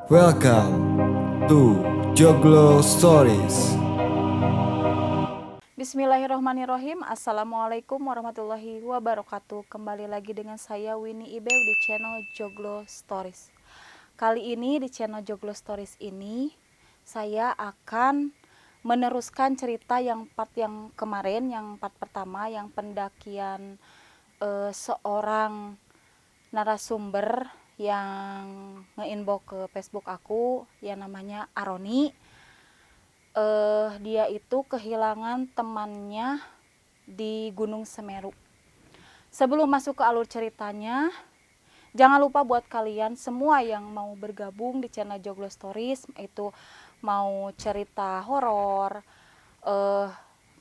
Welcome to Joglo Stories. Bismillahirrohmanirrohim. Assalamualaikum warahmatullahi wabarakatuh. Kembali lagi dengan saya Winnie Ibeu di channel Joglo Stories. Kali ini di channel Joglo Stories ini saya akan meneruskan cerita yang part yang kemarin, yang part pertama, yang pendakian seorang narasumber yang nge-inbox ke Facebook aku yang namanya Aroni. Dia itu kehilangan temannya di Gunung Semeru. Sebelum masuk ke alur ceritanya, jangan lupa buat kalian semua yang mau bergabung di channel Joglo Stories, itu mau cerita horor,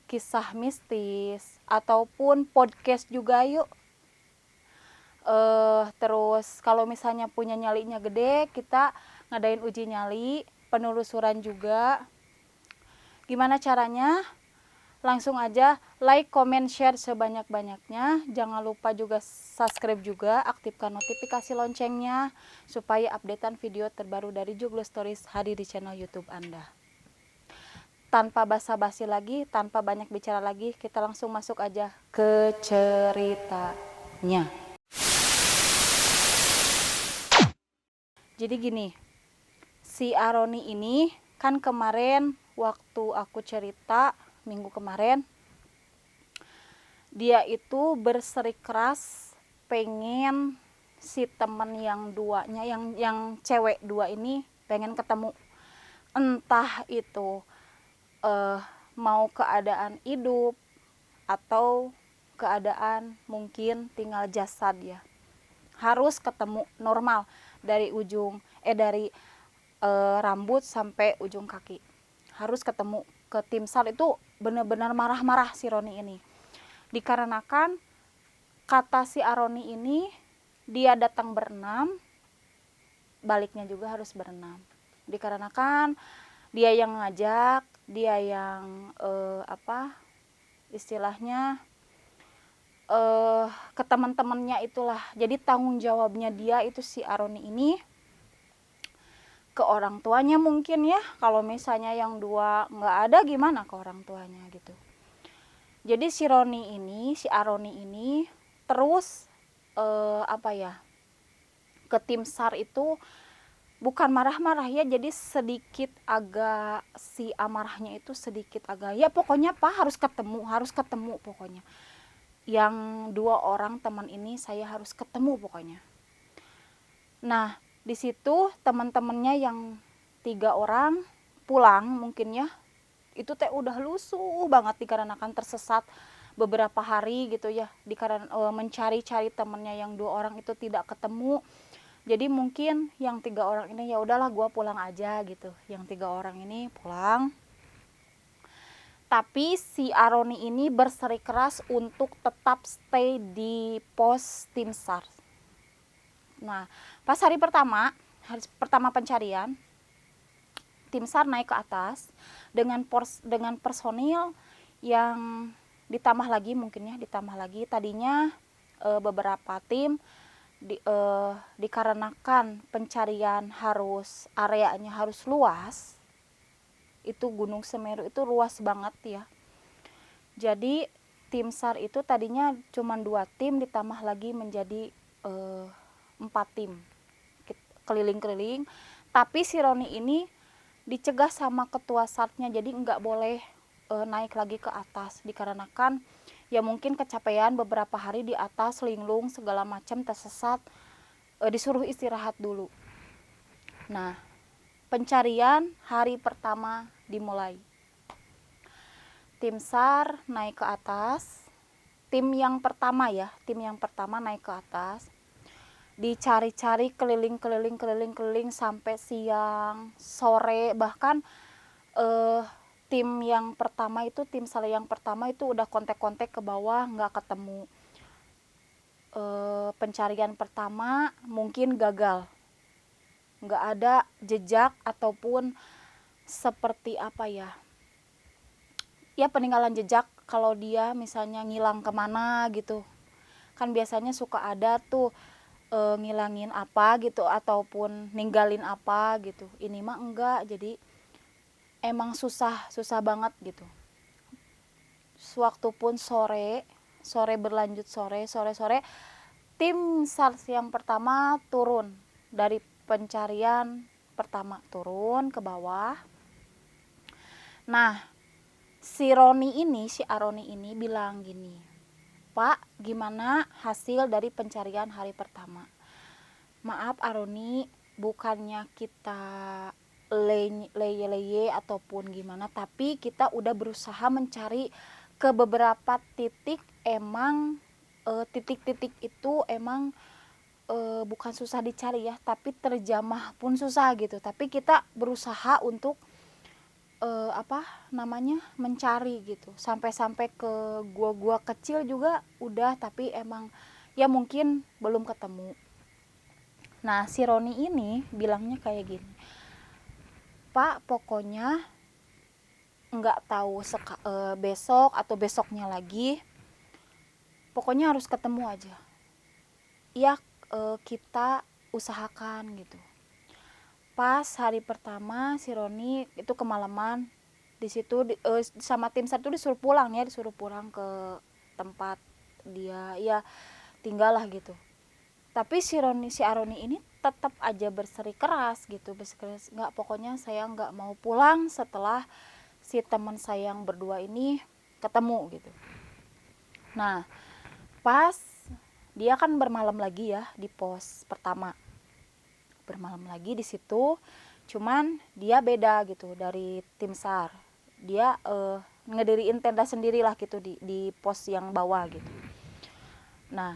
kisah mistis, ataupun podcast juga yuk. Terus kalau misalnya punya nyalinya gede, kita ngadain uji nyali, penelusuran juga. Gimana caranya? Langsung aja like, comment, share sebanyak-banyaknya. Jangan lupa juga subscribe juga, aktifkan notifikasi loncengnya supaya updatean video terbaru dari Joglo Stories hadir di channel YouTube Anda. Tanpa basa-basi lagi, tanpa banyak bicara lagi, kita langsung masuk aja ke ceritanya. Jadi gini, si Aroni ini kan kemarin waktu aku cerita minggu kemarin, dia itu bersikeras pengen si temen yang duanya, yang cewek dua ini pengen ketemu. Entah itu mau keadaan hidup atau keadaan mungkin tinggal jasad ya. Harus ketemu normal dari ujung dari rambut sampai ujung kaki. Harus ketemu. Ke tim SAR itu benar-benar marah-marah si Roni ini. Dikarenakan kata si Aroni ini, dia datang berenam, baliknya juga harus berenam. Dikarenakan dia yang ngajak, dia yang istilahnya ke teman-temannya itulah. Jadi tanggung jawabnya dia itu si Aroni ini ke orang tuanya mungkin ya. Kalau misalnya yang dua nggak ada, gimana ke orang tuanya gitu. Jadi si Aroni ini terus ke tim SAR itu bukan marah-marah ya, jadi sedikit agak si amarahnya itu sedikit agak ya pokoknya Pak harus ketemu pokoknya. Yang dua orang teman ini saya harus ketemu pokoknya. Nah, di situ teman-temannya yang 3 orang pulang mungkin ya. Itu teh udah lusuh banget dikarenakan tersesat beberapa hari gitu ya, dikarenakan mencari-cari temennya yang 2 orang itu tidak ketemu. Jadi mungkin yang 3 orang ini ya udahlah gua pulang aja gitu. Yang 3 orang ini pulang. Tapi si Aroni ini bersikeras untuk tetap stay di pos tim SAR. Nah, pas hari pertama pencarian, tim SAR naik ke atas dengan personil yang ditambah lagi tadinya beberapa tim dikarenakan pencarian areanya harus luas. Itu Gunung Semeru itu luas banget ya. Jadi tim SAR itu tadinya cuma 2 tim ditambah lagi menjadi 4 tim keliling-keliling. Tapi si Roni ini dicegah sama ketua SAR-nya, jadi nggak boleh naik lagi ke atas dikarenakan ya mungkin kecapean beberapa hari di atas linglung segala macam tersesat, disuruh istirahat dulu. Nah, pencarian hari pertama dimulai. Tim SAR naik ke atas. Tim yang pertama naik ke atas. Dicari-cari keliling sampai siang, sore, bahkan tim SAR yang pertama itu udah kontak-kontak ke bawah nggak ketemu. Pencarian pertama mungkin gagal. Nggak ada jejak ataupun seperti peninggalan jejak kalau dia misalnya ngilang kemana gitu. Kan biasanya suka ada tuh ngilangin apa gitu ataupun ninggalin apa gitu. Ini mah enggak, jadi emang susah banget gitu. Sewaktu pun sore berlanjut sore tim SARS yang pertama turun dari pencarian pertama, turun ke bawah. Nah, si Aroni ini bilang gini, "Pak, gimana hasil dari pencarian hari pertama? Maaf Aroni, bukannya kita leye ataupun gimana, tapi kita udah berusaha mencari ke beberapa titik. Emang titik-titik itu emang bukan susah dicari ya, tapi terjamah pun susah gitu. Tapi kita berusaha untuk mencari gitu. Sampai-sampai ke gua-gua kecil juga udah, tapi emang ya mungkin belum ketemu." Nah, si Roni ini bilangnya kayak gini, "Pak, pokoknya nggak tahu besok atau besoknya lagi, pokoknya harus ketemu aja. Ya, kita usahakan gitu." Pas hari pertama si Roni itu kemalaman, di situ sama tim SAR itu disuruh pulang ke tempat dia ya tinggal lah gitu. Tapi si Aroni ini tetap aja bersikeras gitu, nggak, pokoknya saya nggak mau pulang setelah si teman saya yang berdua ini ketemu gitu. Nah, pas dia kan bermalam lagi ya di pos pertama, bermalam lagi di situ, cuman dia beda gitu dari tim SAR. Dia ngediriin tenda sendiri lah gitu di pos yang bawah gitu. Nah,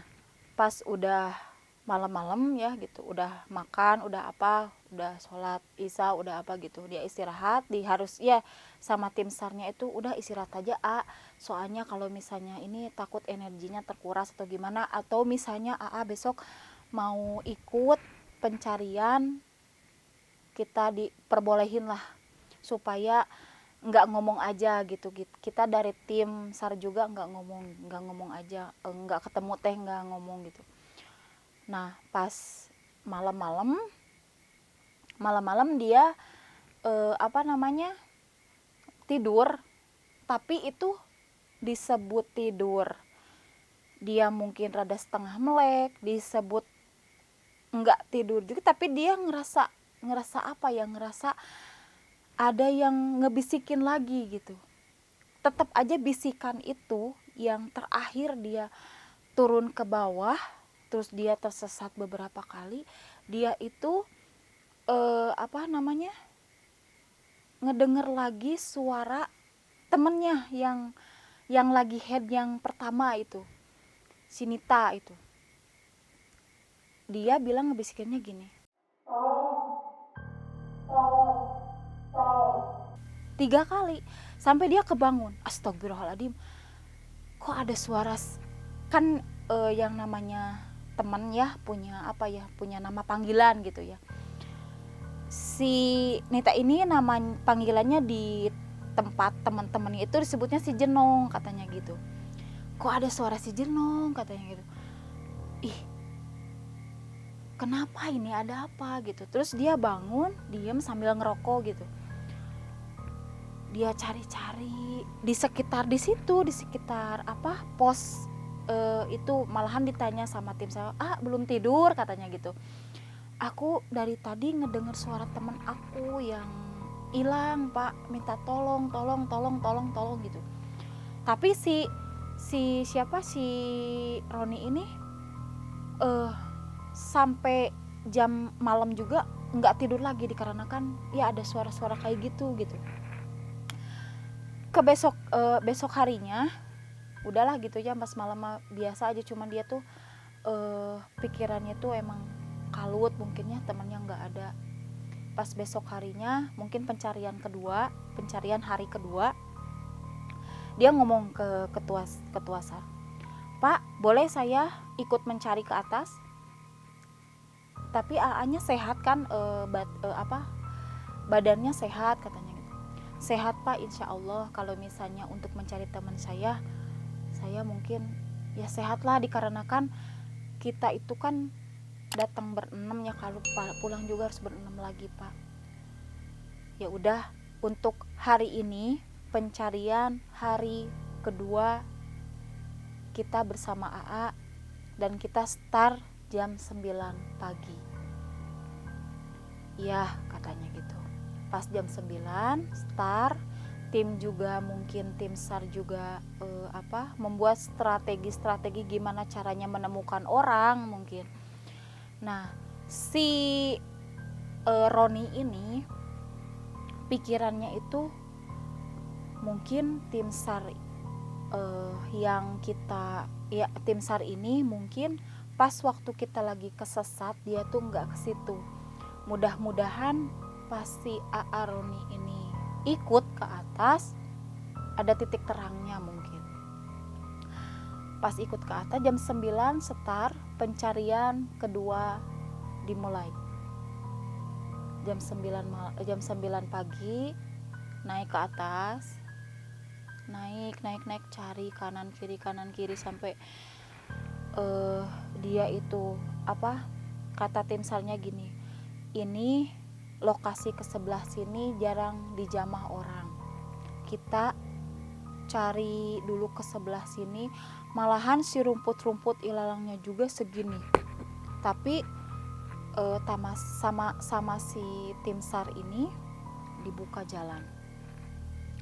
pas udah malam-malam ya gitu, udah makan, udah apa, udah sholat isya, udah apa gitu, dia istirahat, harus ya sama tim SAR-nya itu udah istirahat aja soalnya kalau misalnya ini takut energinya terkuras atau gimana, atau misalnya besok mau ikut pencarian, kita diperbolehin lah supaya nggak ngomong aja gitu. Kita dari tim SAR juga nggak ngomong aja, nggak ketemu teh nggak ngomong gitu. Nah, pas malam-malam dia tidur, tapi itu disebut tidur, dia mungkin rada setengah melek, disebut nggak tidur juga, tapi dia ngerasa ada yang ngebisikin lagi gitu. Tetap aja bisikan itu yang terakhir dia turun ke bawah, terus dia tersesat beberapa kali, dia itu ngedenger lagi suara temennya yang lagi head yang pertama itu, si Nita itu. Dia bilang ngebisikinnya gini, tolong, 3 kali sampai dia kebangun. Astagfirullahaladzim, kok ada suara, kan yang namanya teman ya punya nama panggilan gitu ya. Si Nita ini nama panggilannya di tempat teman-temannya itu disebutnya si Jenong katanya gitu. Kok ada suara si Jenong katanya gitu. Ih, kenapa ini, ada apa gitu. Terus dia bangun, diem sambil ngerokok gitu. Dia cari-cari di sekitar pos itu, malahan ditanya sama tim saya, belum tidur katanya gitu. Aku dari tadi ngedenger suara teman aku yang hilang Pak, minta tolong gitu. Tapi si Roni ini sampai jam malam juga nggak tidur lagi, dikarenakan ya ada suara-suara kayak gitu. Ke besok harinya udahlah gitu ya, pas malam biasa aja, cuman dia tuh pikirannya tuh emang kalut mungkin ya, temannya nggak ada. Pas besok harinya mungkin pencarian hari kedua, dia ngomong ke ketua SAR, "Pak, boleh saya ikut mencari ke atas? Tapi AA-nya sehat kan, badannya sehat," katanya gitu. "Sehat Pak, insya Allah. Kalau misalnya untuk mencari teman saya mungkin ya sehat lah, dikarenakan kita itu kan datang berenam ya, kalau pulang juga harus berenam lagi Pak. Ya udah, untuk hari ini pencarian hari kedua kita bersama AA, dan kita start jam 9 pagi. Ya katanya gitu. Pas jam 9 start, tim juga mungkin tim SAR juga membuat strategi gimana caranya menemukan orang mungkin. Nah, si Roni ini pikirannya itu mungkin tim SAR tim SAR ini mungkin pas waktu kita lagi kesesat dia tuh nggak ke situ. Mudah-mudahan pas si AA Roni ini ikut ke atas ada titik terangnya mungkin. Pas ikut ke atas jam 9 start, pencarian kedua dimulai. Jam 9 pagi naik ke atas, naik cari kanan kiri sampai dia itu kata tim SAR-nya gini, ini lokasi ke sebelah sini jarang dijamah orang, kita cari dulu ke sebelah sini, malahan si rumput ilalangnya juga segini, tapi sama si tim SAR ini dibuka jalan,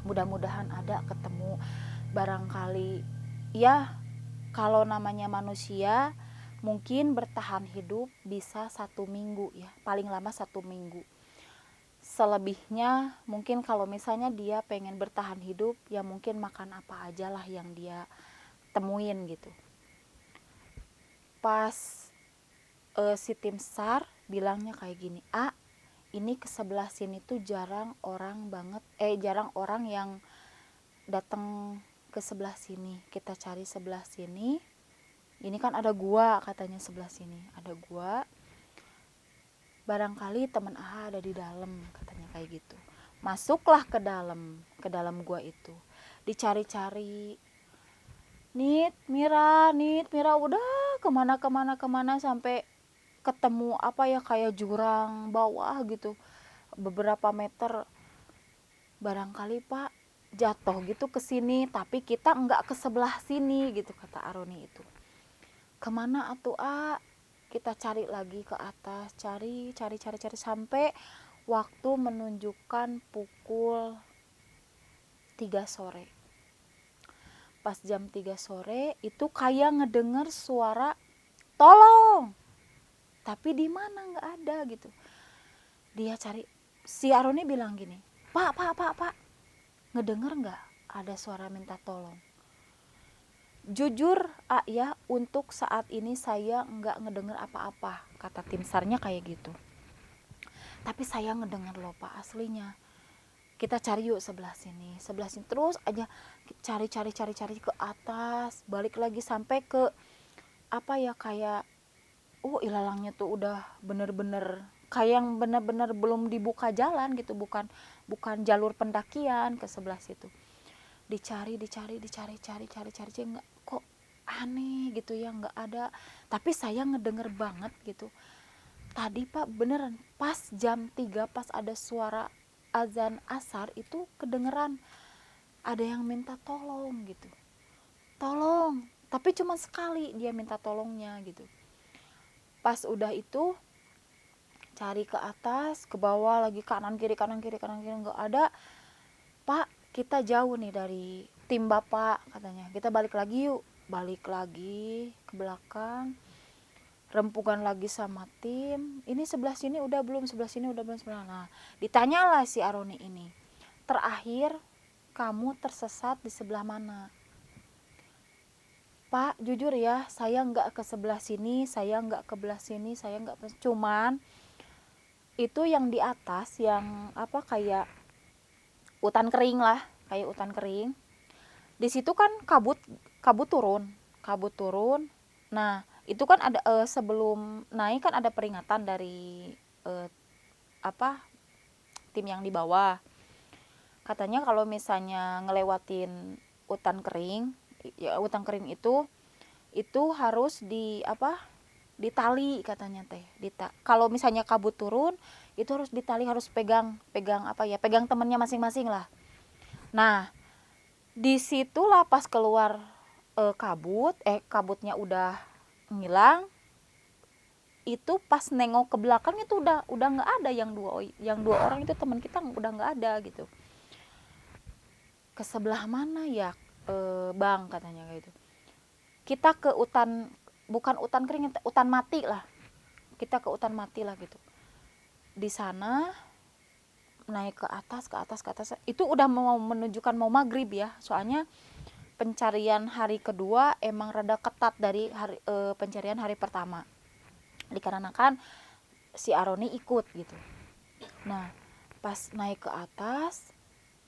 mudah-mudahan ada ketemu, barangkali ya kalau namanya manusia mungkin bertahan hidup bisa 1 minggu ya, paling lama 1 minggu. Selebihnya mungkin kalau misalnya dia pengen bertahan hidup ya mungkin makan apa aja lah yang dia temuin gitu. Pas si tim SAR bilangnya kayak gini, ini ke sebelah sini tuh jarang orang yang datang ke sebelah sini, kita cari sebelah sini, ini kan ada gua, katanya sebelah sini ada gua, barangkali teman AHA ada di dalam, katanya kayak gitu. Masuklah ke dalam gua itu, dicari-cari, Nit Mira udah kemana sampai ketemu kayak jurang bawah gitu beberapa meter, barangkali Pak jatuh gitu ke sini, tapi kita enggak ke sebelah sini gitu, kata Aroni itu. Kemana atuh kita cari lagi ke atas, cari sampai waktu menunjukkan pukul 3 sore. Pas jam 3 sore itu kayak ngedenger suara tolong, tapi di mana nggak ada gitu. Dia cari, si Aroni bilang gini, Pak, ngedenger nggak ada suara minta tolong? Jujur ya, untuk saat ini saya nggak ngedenger apa-apa, kata tim SAR-nya kayak gitu. Tapi saya ngedenger loh Pak, aslinya. Kita cari yuk sebelah sini terus aja, cari ke atas, balik lagi sampai ke kayak ilalangnya tuh udah bener-bener kayak yang bener-bener belum dibuka jalan gitu, bukan jalur pendakian ke sebelah situ. Dicari nggak, kok aneh gitu ya, nggak ada. Tapi saya ngedenger banget gitu tadi Pak, beneran pas jam 3 pas ada suara azan asar itu kedengeran ada yang minta tolong gitu, tolong, tapi cuma sekali dia minta tolongnya gitu. Pas udah itu cari ke atas, ke bawah lagi, kanan kiri nggak ada. Pak, kita jauh nih dari tim Bapak, katanya, kita balik lagi yuk. Balik lagi ke belakang, rempukan lagi sama tim, ini sebelah sini udah belum, nah ditanyalah si Aroni ini, terakhir kamu tersesat di sebelah mana? Pak, jujur ya, saya nggak ke sebelah sini, saya nggak ke belah sini, saya nggak, cuman itu yang di atas yang kayak hutan kering lah, kayak hutan kering. Di situ kan kabut turun. Nah, itu kan ada sebelum naik kan ada peringatan dari tim yang di bawah. Katanya kalau misalnya ngelewatin hutan kering, ya hutan kering itu harus ditali katanya teh. Kalau misalnya kabut turun itu harus ditali, harus pegang pegang temennya masing-masing lah. Nah disitulah pas keluar kabutnya udah ngilang, itu pas nengok ke belakang itu udah nggak ada yang dua orang itu, teman kita udah nggak ada gitu. Ke sebelah mana ya bang, katanya kayak gitu. Kita ke hutan, bukan hutan kering, hutan mati lah, kita ke hutan mati lah gitu. Di sana naik ke atas itu udah mau menunjukkan mau maghrib ya, soalnya pencarian hari kedua emang rada ketat dari pencarian hari pertama, dikarenakan si Aroni ikut gitu. Nah pas naik ke atas,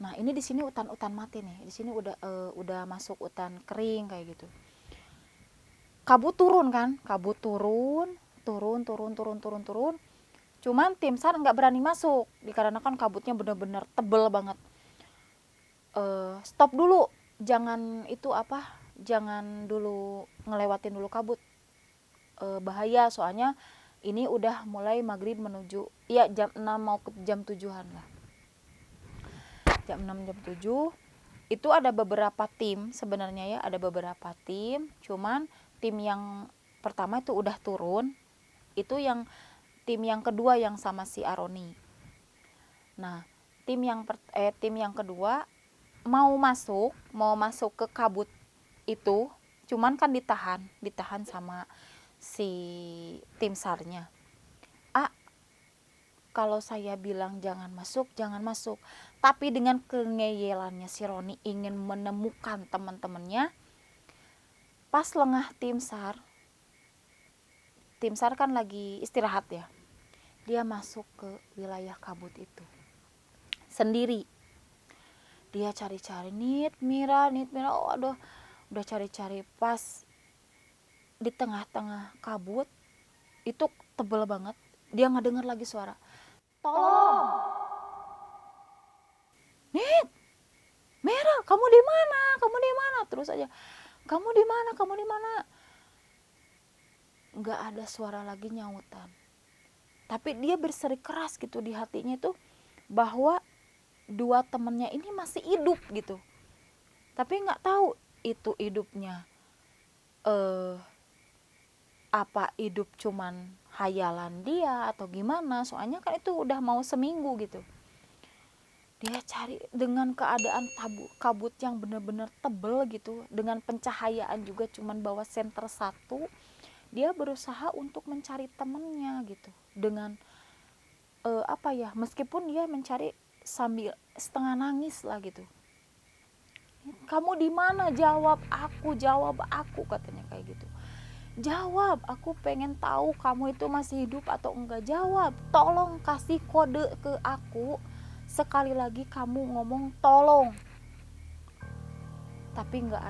nah ini di sini hutan mati nih, di sini udah masuk hutan kering kayak gitu. Kabut turun kan, turun. Cuman tim SAR nggak berani masuk dikarenakan kabutnya benar-benar tebel banget. Stop dulu, jangan dulu ngelewatin dulu kabut, bahaya, soalnya ini udah mulai maghrib menuju ya jam 6 mau ke jam 7-an lah. Jam 6 jam 7 itu ada beberapa tim sebenarnya ya, ada beberapa tim, cuman tim yang pertama itu udah turun, itu yang tim yang kedua yang sama si Aroni. Nah tim yang kedua mau masuk ke kabut itu, cuman kan ditahan sama si tim SAR-nya. Kalau saya bilang jangan masuk, tapi dengan kengeyelannya si Roni ingin menemukan teman-temannya, pas lengah tim SAR kan lagi istirahat ya, dia masuk ke wilayah kabut itu sendiri. Dia cari-cari Nit Mira, oh aduh, udah cari-cari, pas di tengah-tengah kabut itu tebel banget, dia ngedenger lagi suara, tolong, Nit, Mira, kamu di mana? Terus aja, kamu di mana? Nggak ada suara lagi nyautan. Tapi dia berseri keras gitu di hatinya itu bahwa dua temennya ini masih hidup gitu. Tapi nggak tahu itu hidupnya apa hidup cuman hayalan dia atau gimana, soalnya kan itu udah mau seminggu gitu. Dia cari dengan keadaan kabut yang benar-benar tebel gitu, dengan pencahayaan juga cuman bawa senter 1, dia berusaha untuk mencari temennya gitu, dengan meskipun dia mencari sambil setengah nangis lah gitu. Kamu di mana? Jawab aku, katanya kayak gitu. Jawab, aku pengen tahu kamu itu masih hidup atau enggak. Jawab, tolong kasih kode ke aku, sekali lagi kamu ngomong tolong. Tapi nggak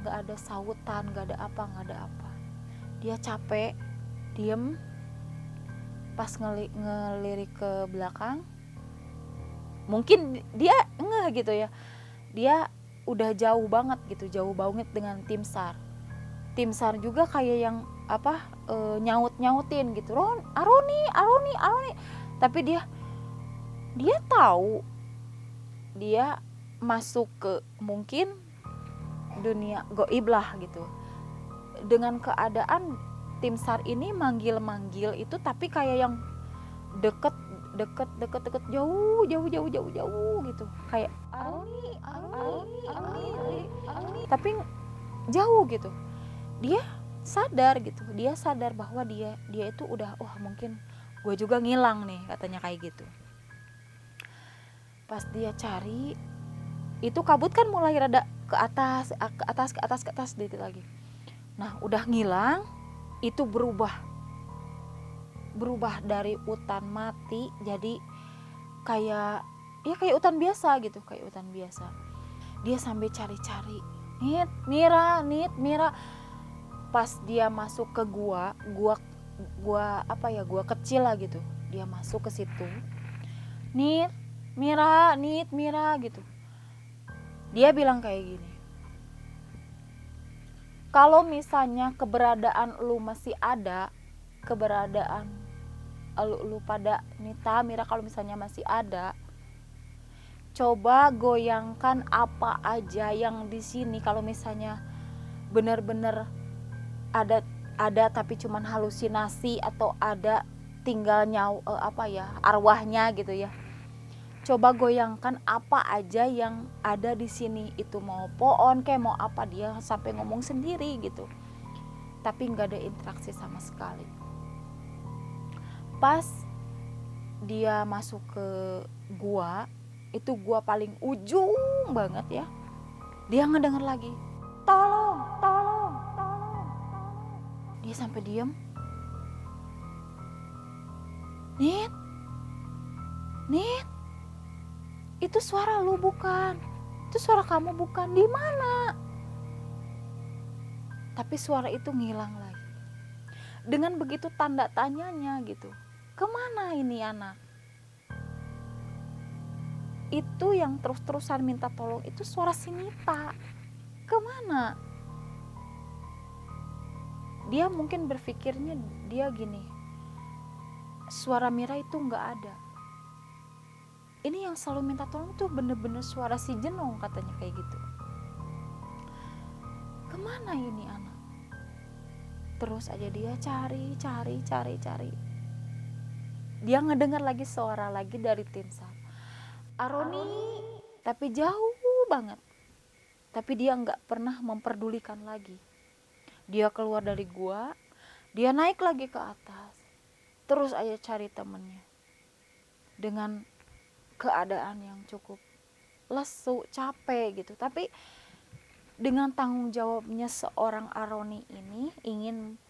ada sautan, nggak ada apa. Dia capek, diem, pas ngelirik ke belakang, mungkin dia ngeh gitu ya, dia udah jauh banget dengan tim SAR. Tim SAR juga kayak yang nyautin gitu, Aroni. Tapi dia tahu dia masuk ke mungkin dunia goib lah gitu. Dengan keadaan tim SAR ini manggil itu, tapi kayak yang deket jauh gitu, kayak Aroni, tapi jauh gitu. Dia sadar bahwa dia itu udah, mungkin gue juga ngilang nih, katanya kayak gitu. Pas dia cari itu kabut kan mulai rada ke atas dikit lagi. Nah udah ngilang, itu berubah dari hutan mati jadi kayak hutan biasa gitu, Dia sampai cari-cari, Nit Mira. Pas dia masuk ke gua kecil lah gitu, dia masuk ke situ, Nit Mira gitu. Dia bilang kayak gini, kalau misalnya keberadaan lu masih ada, keberadaan elu pada Nita, Mira, kalau misalnya masih ada, coba goyangkan apa aja yang di sini. Kalau misalnya benar-benar ada tapi cuman halusinasi, atau ada tinggal arwahnya gitu ya. Coba goyangkan apa aja yang ada di sini, itu mau pohon kayak mau apa, dia sampai ngomong sendiri gitu. Tapi nggak ada interaksi sama sekali. Pas dia masuk ke gua, itu gua paling ujung banget ya. Dia ngedenger lagi, tolong, tolong, tolong. Dia sampai diem. Nit, Nit, itu suara lu bukan? Itu suara kamu bukan? Di mana? Tapi suara itu ngilang lagi. Dengan begitu tanda tanyanya gitu. Kemana ini anak? Itu yang terus-terusan minta tolong itu suara si Nita. Kemana? Dia mungkin berpikirnya dia gini, suara Mira itu nggak ada. Ini yang selalu minta tolong tuh bener-bener suara si Jenong, katanya kayak gitu. Kemana ini anak? Terus aja dia cari. Dia ngedengar lagi suara lagi dari Tinsar, Aroni, tapi jauh banget. Tapi dia nggak pernah memperdulikan lagi. Dia keluar dari gua, dia naik lagi ke atas, terus aja cari temennya. Dengan keadaan yang cukup lesu, capek gitu. Tapi dengan tanggung jawabnya seorang Aroni ini ingin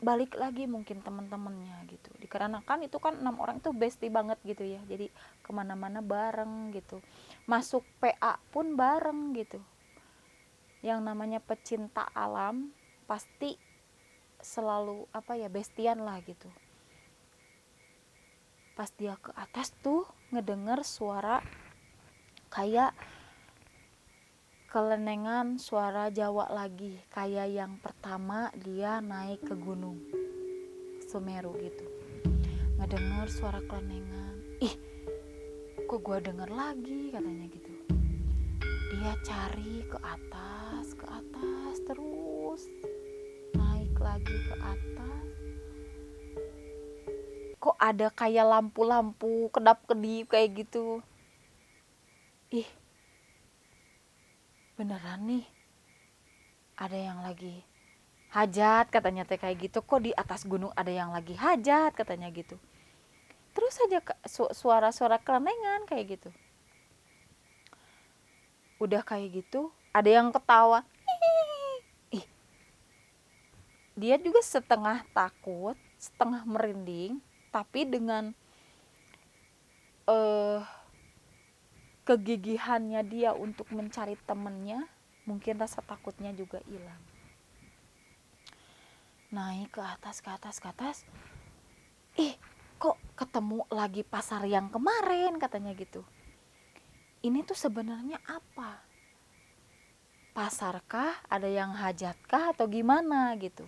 balik lagi mungkin teman-temannya gitu. Dikarenakan itu kan 6 orang itu bestie banget gitu ya. Jadi kemana-mana bareng gitu. Masuk PA pun bareng gitu. Yang namanya pecinta alam pasti selalu bestian lah gitu. Pas dia ke atas tuh ngedenger suara kayak kelenengan, suara Jawa lagi, kayak yang pertama dia naik ke gunung Semeru gitu. Ngedenger suara kelenengan, ih kok gua denger lagi, katanya gitu. Dia cari ke atas terus naik lagi ke atas. Kok ada kayak lampu-lampu kedap-kedip kayak gitu. Ih, beneran nih ada yang lagi hajat, katanya teh kayak gitu. Kok di atas gunung ada yang lagi hajat, katanya gitu. Terus aja suara-suara kelenengan kayak gitu. Udah kayak gitu ada yang ketawa. Ih, dia juga setengah takut, setengah merinding, tapi dengan kegigihannya dia untuk mencari temennya, mungkin rasa takutnya juga hilang. Naik ke atas. Ih, kok ketemu lagi pasar yang kemarin, katanya gitu. Ini tuh sebenarnya apa? Pasarkah? Ada yang hajatkah atau gimana gitu?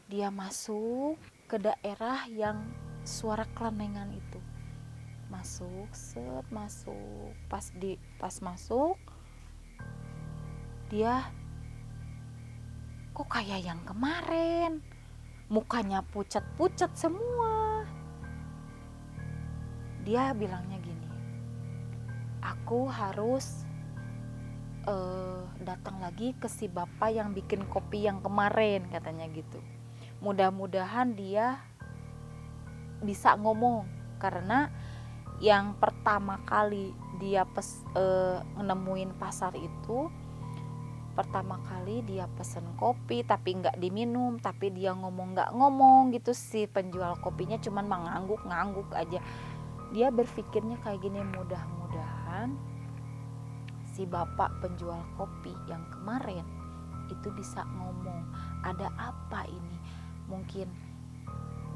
Dia masuk ke daerah yang suara kelenengan itu. Masuk. Pas masuk, dia kok kayak yang kemarin, mukanya pucat semua. Dia bilangnya gini, aku harus datang lagi ke si bapak yang bikin kopi yang kemarin, katanya gitu. Mudah-mudahan dia bisa ngomong, karena yang pertama kali dia nemuin pasar itu, pertama kali dia pesen kopi tapi nggak diminum, tapi dia nggak ngomong gitu. Si penjual kopinya cuman mengangguk aja. Dia berpikirnya kayak gini, mudah-mudahan si bapak penjual kopi yang kemarin itu bisa ngomong, ada apa ini, mungkin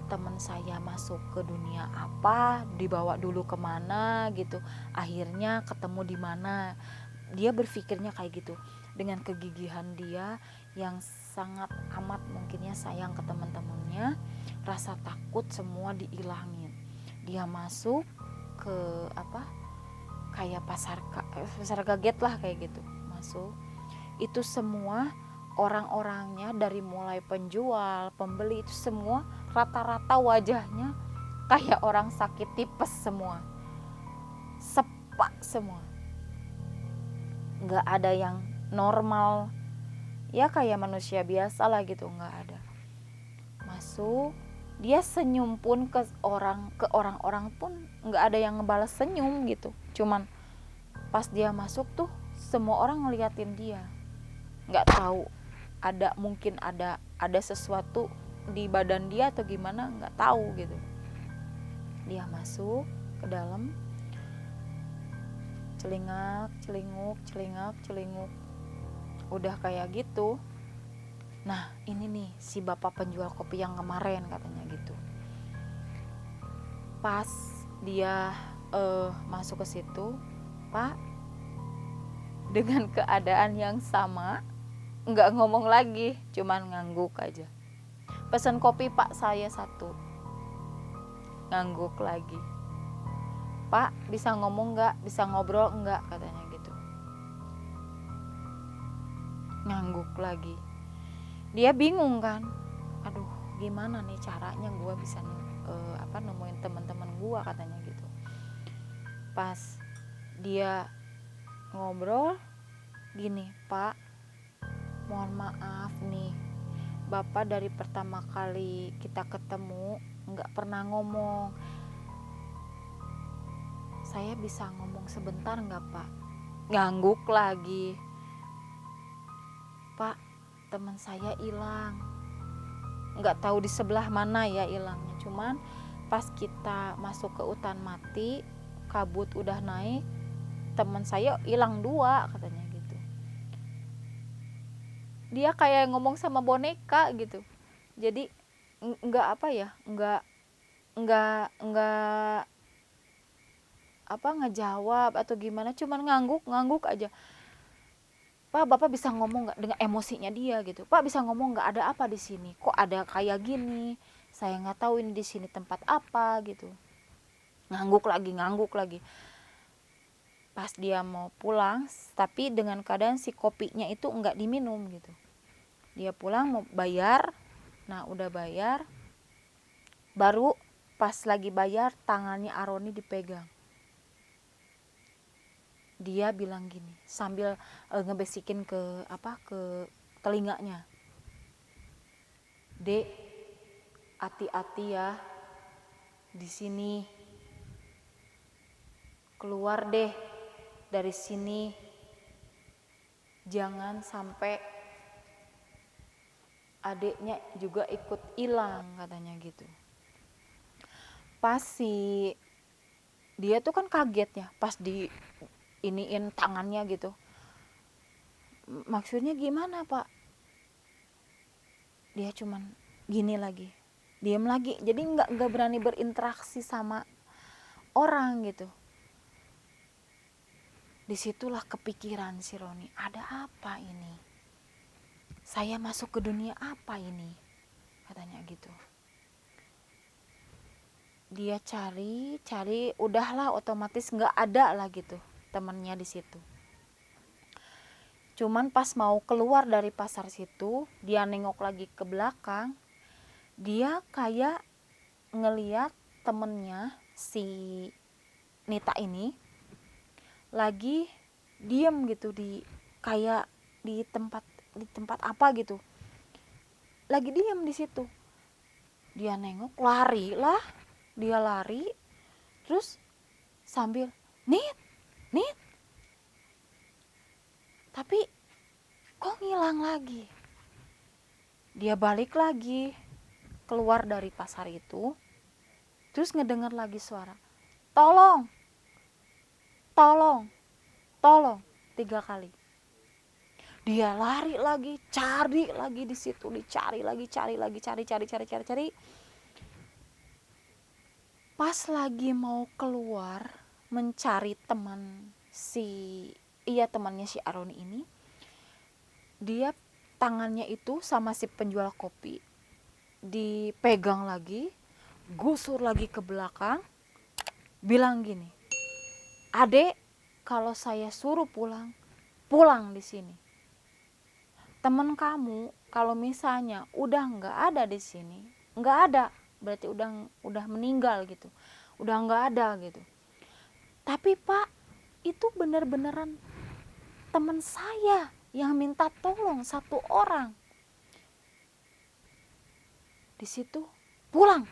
teman saya masuk ke dunia apa, dibawa dulu kemana gitu, akhirnya ketemu di mana. Dia berpikirnya kayak gitu. Dengan kegigihan dia yang sangat amat mungkinnya sayang ke teman-temannya, rasa takut semua diilangin. Dia masuk ke kayak pasar kaget lah kayak gitu. Masuk, itu semua orang-orangnya dari mulai penjual, pembeli itu semua rata-rata wajahnya kayak orang sakit tipes semua, sepak semua, nggak ada yang normal, ya kayak manusia biasa lah gitu, nggak ada. Masuk, dia senyum pun ke orang-orang pun nggak ada yang ngebalas senyum gitu. Cuman pas dia masuk tuh semua orang ngeliatin dia, nggak tahu mungkin ada sesuatu di badan dia atau gimana, nggak tahu gitu. Dia masuk ke dalam, celingak celinguk udah kayak gitu. Nah ini nih si bapak penjual kopi yang kemarin katanya gitu. Pas dia masuk ke situ, Pak, dengan keadaan yang sama, nggak ngomong lagi, cuman ngangguk aja. Pesan kopi Pak, saya satu. Ngangguk lagi. Pak, bisa ngomong nggak? Bisa ngobrol nggak? Katanya gitu. Ngangguk lagi. Dia bingung kan, aduh gimana nih caranya gue bisa nemuin teman-teman gue, katanya gitu. Pas dia ngobrol gini, Pak, mohon maaf nih, Bapak dari pertama kali kita ketemu nggak pernah ngomong, saya bisa ngomong sebentar nggak Pak? Ngangguk lagi. Pak, teman saya hilang, nggak tahu di sebelah mana ya hilangnya, cuman pas kita masuk ke hutan mati, kabut udah naik, teman saya hilang 2, katanya gitu. Dia kayak ngomong sama boneka gitu, jadi nggak ngejawab atau gimana, cuman ngangguk aja. Pak, Bapak bisa ngomong nggak, dengan emosinya dia gitu. Pak, bisa ngomong nggak, ada apa di sini? Kok ada kayak gini? Saya nggak tahu ini di sini tempat apa gitu. Ngangguk lagi. Pas dia mau pulang, tapi dengan keadaan si kopinya itu nggak diminum gitu. Dia pulang mau bayar. Nah udah bayar, baru pas lagi bayar tangannya Aroni dipegang. Dia bilang gini sambil ngebesikin ke telinganya, Dek, hati-hati ya di sini, keluar deh dari sini, jangan sampai adiknya juga ikut hilang, katanya gitu. Pas dia tuh kan kaget ya pas di iniin tangannya gitu, maksudnya gimana Pak? Dia cuman gini lagi, diem lagi, jadi nggak berani berinteraksi sama orang gitu. Disitulah kepikiran si Roni, ada apa ini, saya masuk ke dunia apa ini, katanya gitu. Dia cari udahlah otomatis nggak ada lah gitu temannya di situ. Cuman pas mau keluar dari pasar situ, dia nengok lagi ke belakang, dia kayak ngeliat temennya si Nita ini lagi diem gitu kayak di tempat apa gitu, lagi diem di situ. Dia nengok, dia lari terus sambil Nit, tapi kok ngilang lagi. Dia balik lagi keluar dari pasar itu, terus ngedengar lagi suara tolong 3 kali. Dia lari lagi, cari lagi di situ, cari. Pas lagi mau keluar mencari temannya si Aroni ini, dia tangannya itu sama si penjual kopi dipegang lagi, gusur lagi ke belakang, bilang gini, "Adek, kalau saya suruh pulang, pulang di sini. Temen kamu kalau misalnya udah nggak ada di sini, nggak ada, berarti udah meninggal gitu, udah nggak ada gitu. Tapi Pak, itu bener-beneran teman saya yang minta tolong satu orang. Di situ pulang."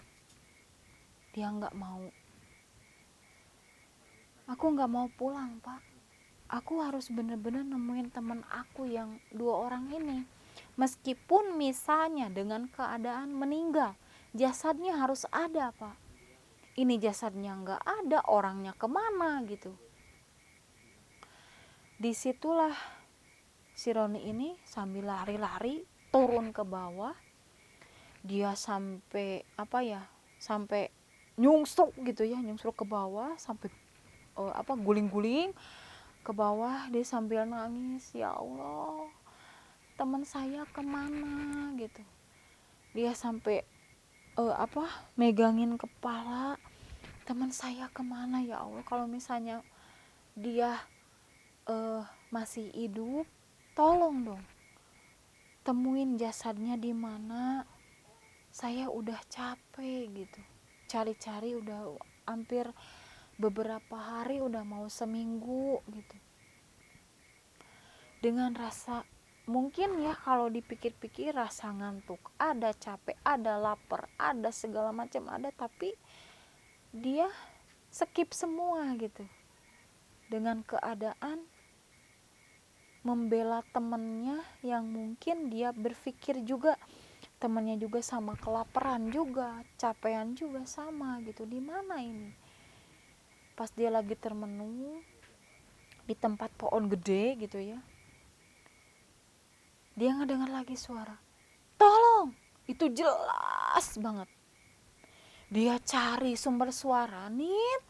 Dia nggak mau. Aku nggak mau pulang Pak. Aku harus bener-bener nemuin teman aku yang 2 orang ini. Meskipun misalnya dengan keadaan meninggal, jasadnya harus ada Pak. Ini jasadnya nggak ada, orangnya kemana gitu. Disitulah si Roni ini sambil lari-lari turun ke bawah. Dia sampai sampai nyungsruk gitu ya, nyungsruk ke bawah sampai guling-guling ke bawah. Dia sambil nangis, "Ya Allah, teman saya kemana?" gitu. Dia sampai megangin kepala, "Teman saya kemana ya Allah, kalau misalnya dia masih hidup, tolong dong temuin jasadnya di mana. Saya udah capek gitu, cari-cari udah hampir beberapa hari, udah mau seminggu gitu." Dengan rasa, mungkin ya kalau dipikir-pikir, rasa ngantuk ada, capek ada, lapar ada, segala macam ada, tapi dia skip semua gitu, dengan keadaan membela temennya yang mungkin dia berpikir juga temennya juga sama kelaparan juga, capean juga sama gitu. Di mana ini? Pas dia lagi termenung di tempat pohon gede gitu ya, dia ngedengar lagi suara, "Tolong!" Itu jelas banget. Dia cari sumber suara, "Nit,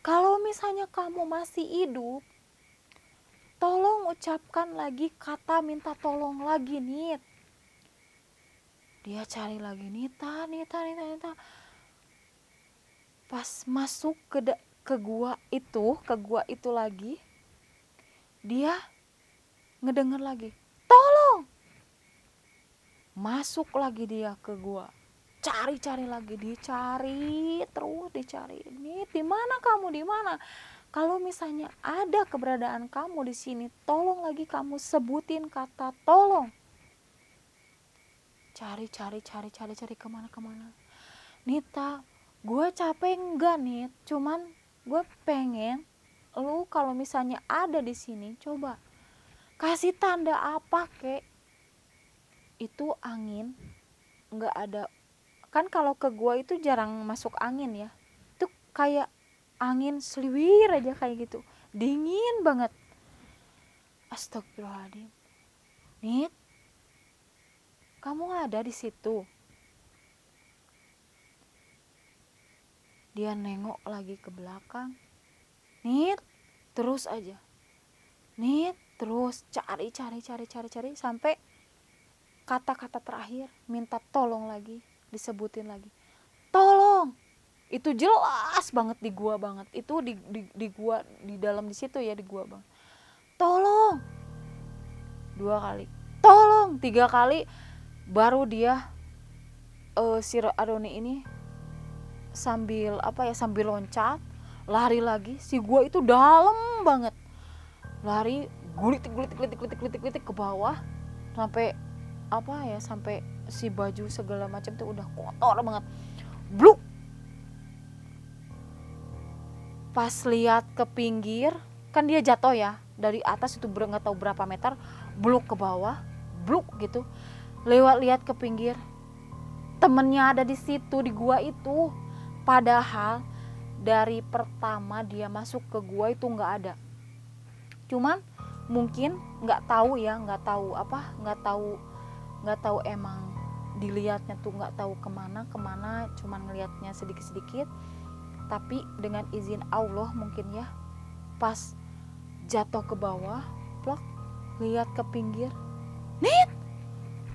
kalau misalnya kamu masih hidup, tolong ucapkan lagi kata minta tolong lagi, Nit." Dia cari lagi, "Nita, Nita, Nita, Nita." Pas masuk ke gua itu lagi, dia ngedenger lagi, "Tolong!" Masuk lagi dia ke gua, cari-cari lagi, dicari terus, dicari. "Ini di mana kamu, di mana? Kalau misalnya ada keberadaan kamu di sini, tolong lagi kamu sebutin kata tolong." Cari kemana-kemana. "Nita, gue capek enggak Nit, cuman gue pengen lu kalau misalnya ada di sini, coba kasih tanda apa kek." Itu angin nggak ada kan, kalau ke gua itu jarang masuk angin ya, itu kayak angin seliwir aja kayak gitu, dingin banget. Astagfirullahaladzim, "Nit, kamu ada di situ?" Dia nengok lagi ke belakang, "Nit," terus aja, "Nit," terus cari sampai kata-kata terakhir minta tolong lagi disebutin lagi, "Tolong." Itu jelas banget di gua banget, itu di gua, di dalam di situ ya, di gua banget. "Tolong." 2 kali, "Tolong." 3 kali baru dia si Aroni ini sambil sambil loncat lari lagi. Si gua itu dalam banget, lari gulitik ke bawah sampai sampai si baju segala macam tuh udah kotor banget. Bluk. Pas lihat ke pinggir, kan dia jatuh ya dari atas itu nggak tahu berapa meter, bluk ke bawah, bluk gitu. Lewat lihat ke pinggir, temennya ada di situ, di gua itu. Padahal dari pertama dia masuk ke gua itu nggak ada. Cuman mungkin nggak tahu ya, nggak tahu emang dilihatnya tuh nggak tahu kemana, cuman ngelihatnya sedikit-sedikit. Tapi dengan izin Allah mungkin ya, pas jatuh ke bawah, plak, lihat ke pinggir, "Nit,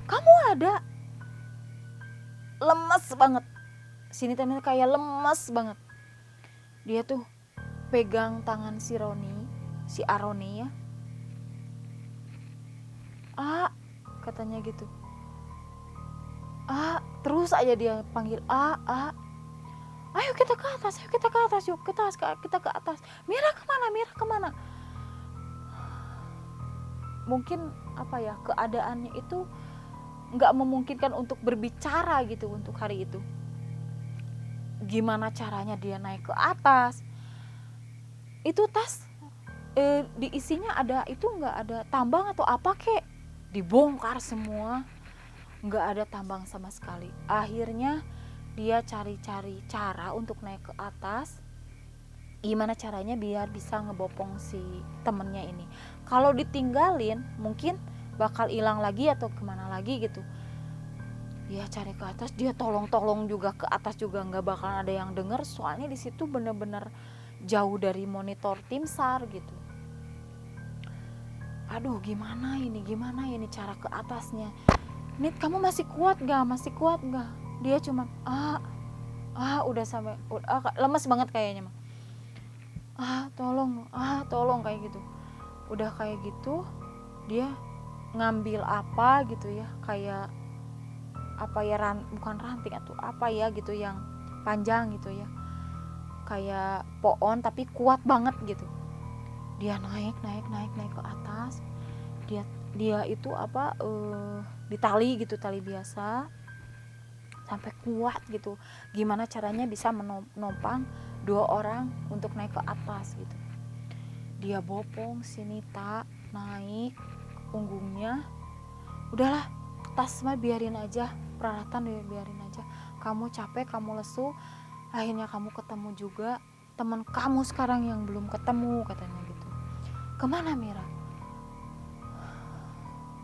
kamu ada. Lemes banget, sini temen kayak lemes banget. Dia tuh pegang tangan si Aroni ya. Katanya gitu. Terus aja dia panggil ayo kita ke atas, yuk kita ke atas, yuk kita ke atas. Mira kemana? Mungkin apa ya, keadaannya itu nggak memungkinkan untuk berbicara gitu untuk hari itu. Gimana caranya dia naik ke atas? Itu tas diisinya ada itu nggak ada tambang atau apa kek? Dibongkar semua, nggak ada tambang sama sekali. Akhirnya dia cari-cari cara untuk naik ke atas. Gimana caranya biar bisa ngebopong si temennya ini. Kalau ditinggalin mungkin bakal hilang lagi atau kemana lagi gitu. Dia cari ke atas, dia tolong juga ke atas juga nggak bakalan ada yang denger. Soalnya di situ bener-bener jauh dari monitor tim SAR gitu. Aduh gimana ini cara ke atasnya. Nit kamu masih kuat gak? Dia cuma udah sampai lemes banget kayaknya mah. Tolong kayak gitu. Udah kayak gitu dia ngambil apa gitu ya, kayak apa ya, bukan ranting atau apa ya gitu yang panjang gitu ya, kayak pohon tapi kuat banget gitu. Dia naik ke atas. Dia itu ditali gitu, tali biasa sampai kuat gitu. Gimana caranya bisa menopang 2 orang untuk naik ke atas gitu. Dia bopong si Nita naik punggungnya. Udahlah, tas mah biarin aja, peralatan biarin aja. Kamu capek, kamu lesu, akhirnya kamu ketemu juga teman kamu sekarang yang belum ketemu, katanya gitu. Kemana Mira?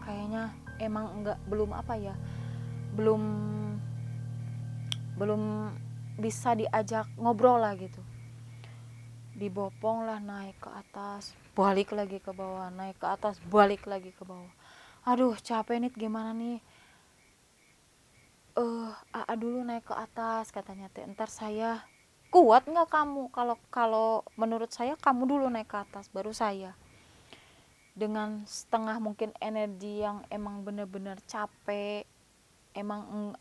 Kayaknya emang belum bisa diajak ngobrol lah gitu. Dibopong lah naik ke atas, balik lagi ke bawah, naik ke atas, balik lagi ke bawah. Aduh capek nih, gimana nih? Dulu naik ke atas, katanya teh. Ntar saya kuat nggak kamu? Kalau menurut saya kamu dulu naik ke atas, baru saya. Dengan setengah mungkin energi yang emang bener-bener capek, emang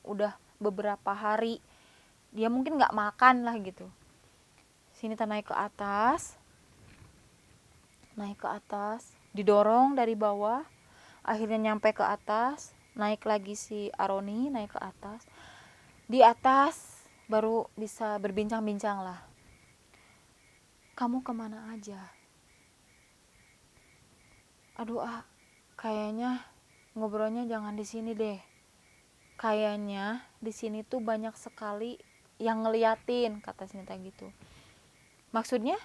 udah beberapa hari dia mungkin nggak makan lah gitu. Sini naik ke atas, didorong dari bawah, akhirnya nyampe ke atas, naik lagi si Aroni, naik ke atas. Di atas baru bisa berbincang-bincang lah. Kamu kemana aja? Aduh kayaknya ngobrolnya jangan di sini deh. Kayaknya di sini tuh banyak sekali yang ngeliatin, kata Sinta gitu. Maksudnya?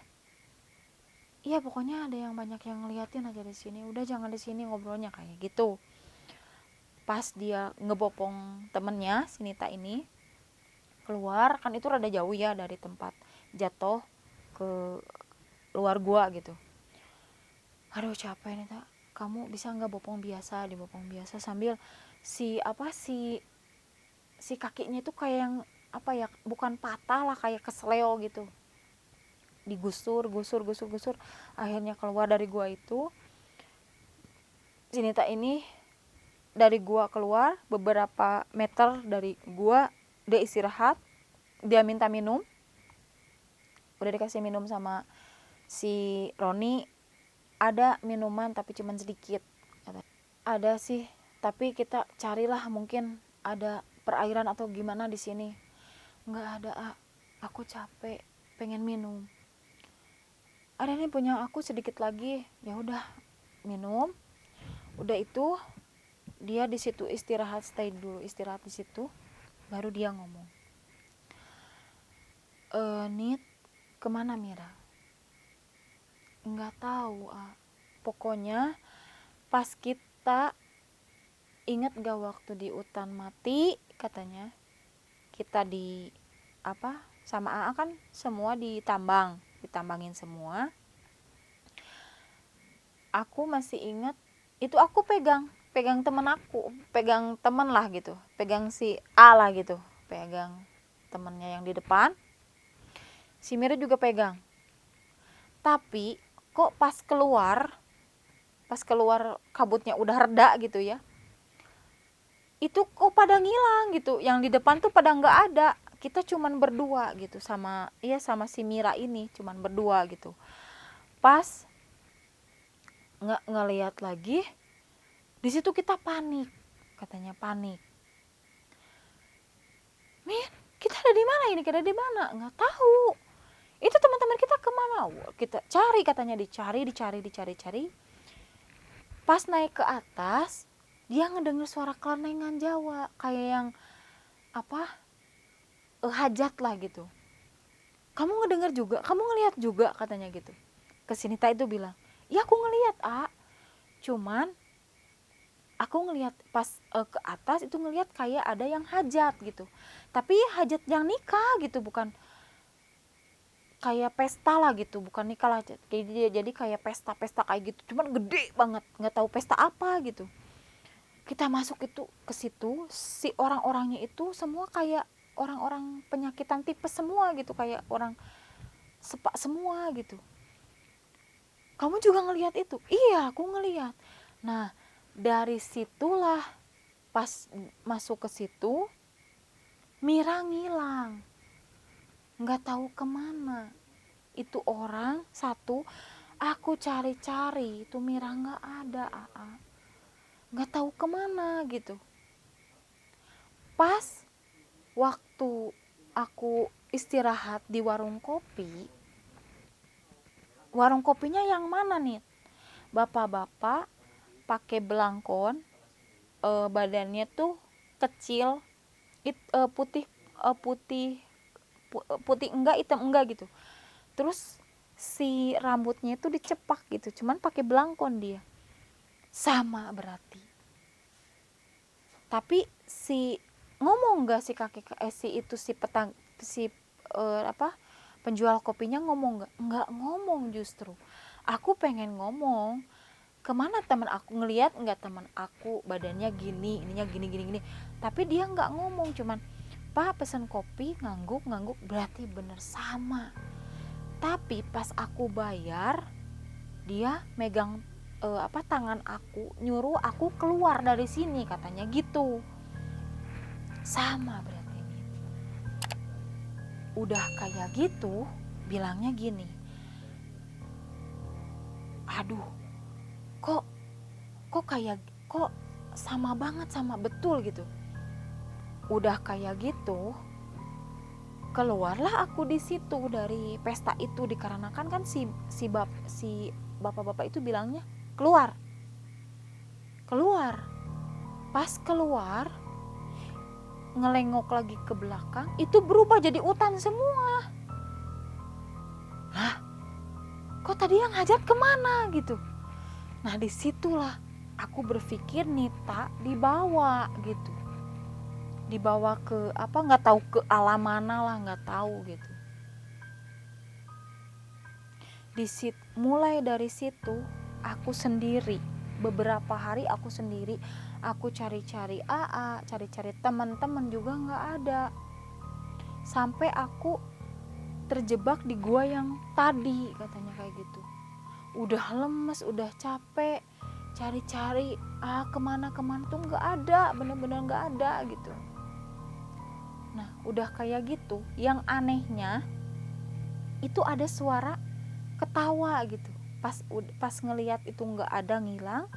Iya pokoknya ada yang banyak yang ngeliatin aja di sini. Udah jangan di sini ngobrolnya, kayak gitu. Pas dia ngebopong temennya, si Nita ini keluar, kan itu rada jauh ya dari tempat jatuh ke luar gua gitu. Aduh capek Nita, kamu bisa nggak dibopong biasa sambil si kakinya itu kayak yang bukan patah lah, kayak kesleo gitu, digusur. Akhirnya keluar dari gua itu. Si Nita ini dari gua keluar beberapa meter dari gua, dia istirahat, dia minta minum, udah dikasih minum sama si Roni. Ada minuman tapi cuman sedikit. Ada sih, tapi kita carilah mungkin ada perairan atau gimana di sini. Nggak ada, aku capek, pengen minum. Ada nih punya aku sedikit lagi. Ya udah minum. Udah itu dia di situ istirahat, istirahat di situ. Baru dia ngomong, Nit, kemana Mira? Nggak tahu, pokoknya pas kita inget gak waktu di hutan mati, katanya kita sama AA kan semua ditambangin semua. Aku masih ingat itu, aku pegang pegang temen aku, pegang temen lah gitu, pegang si A lah gitu, pegang temennya yang di depan, si Mira juga pegang. Tapi kok pas keluar kabutnya udah reda gitu ya, itu kok pada ngilang gitu, yang di depan tuh pada nggak ada, kita cuman berdua gitu sama si Mira ini cuman berdua gitu. Pas nggak ngelihat lagi, di situ kita panik, katanya panik. Min, kita ada di mana ini? Kita ada di mana? Nggak tahu. Itu teman-teman kita kemana? Wah, kita cari, katanya dicari. Pas naik ke atas, dia ngedenger suara kelenengan Jawa, kayak yang apa? Hajat lah gitu. Kamu ngedenger juga? Kamu ngelihat juga? Katanya gitu. Kesinita itu bilang, ya aku ngelihat, cuman aku ngelihat pas ke atas itu ngelihat kayak ada yang hajat gitu, tapi hajat yang nikah gitu, bukan kayak pesta lah gitu, bukan nikah lah, jadi kayak pesta kayak gitu, cuman gede banget, nggak tahu pesta apa gitu. Kita masuk itu ke situ, si orang-orangnya itu semua kayak orang-orang penyakitan tipes semua gitu, kayak orang sepak semua gitu. Kamu juga ngelihat itu? Iya, aku ngelihat. Nah, dari situlah pas masuk ke situ, Mira ngilang, nggak tahu kemana. Itu orang satu, aku cari-cari, itu Mira nggak ada, nggak tahu kemana gitu. Pas waktu aku istirahat di warung kopi, warung kopinya yang mana nih? Bapak-bapak pakai belangkon, badannya tuh kecil, putih, putih putih enggak, hitam enggak gitu. Terus si rambutnya itu dicepak gitu, cuman pakai belangkon dia. Sama berarti. Tapi si ngomong enggak si kakek, si itu si petang, si penjual kopinya ngomong enggak ngomong. Justru aku pengen ngomong, kemana teman aku, ngelihat enggak teman aku badannya gini, ininya gini, tapi dia enggak ngomong, cuman Pak pesen kopi, ngangguk, berarti bener sama. Tapi pas aku bayar, dia megang tangan aku, nyuruh aku keluar dari sini, katanya gitu. Sama berarti ini. Udah kayak gitu, bilangnya gini, aduh, kok sama banget, sama betul gitu. Udah kayak gitu, keluarlah aku di situ dari pesta itu, dikarenakan kan si bapak-bapak itu bilangnya keluar. Pas keluar, ngelengok lagi ke belakang, itu berubah jadi hutan semua. Hah, kok tadi yang hajat kemana gitu? Nah disitulah aku berpikir Nita dibawa gitu, dibawa ke nggak tahu ke alam mana lah, nggak tahu gitu. Mulai dari situ aku sendiri, beberapa hari aku sendiri, aku cari-cari cari-cari teman-teman juga nggak ada, sampai aku terjebak di gua yang tadi, katanya kayak gitu. Udah lemes, udah capek, cari-cari kemana tuh nggak ada, bener-bener nggak ada gitu. Nah udah kayak gitu, yang anehnya itu ada suara ketawa gitu. Pas ngelihat itu nggak ada, ngilang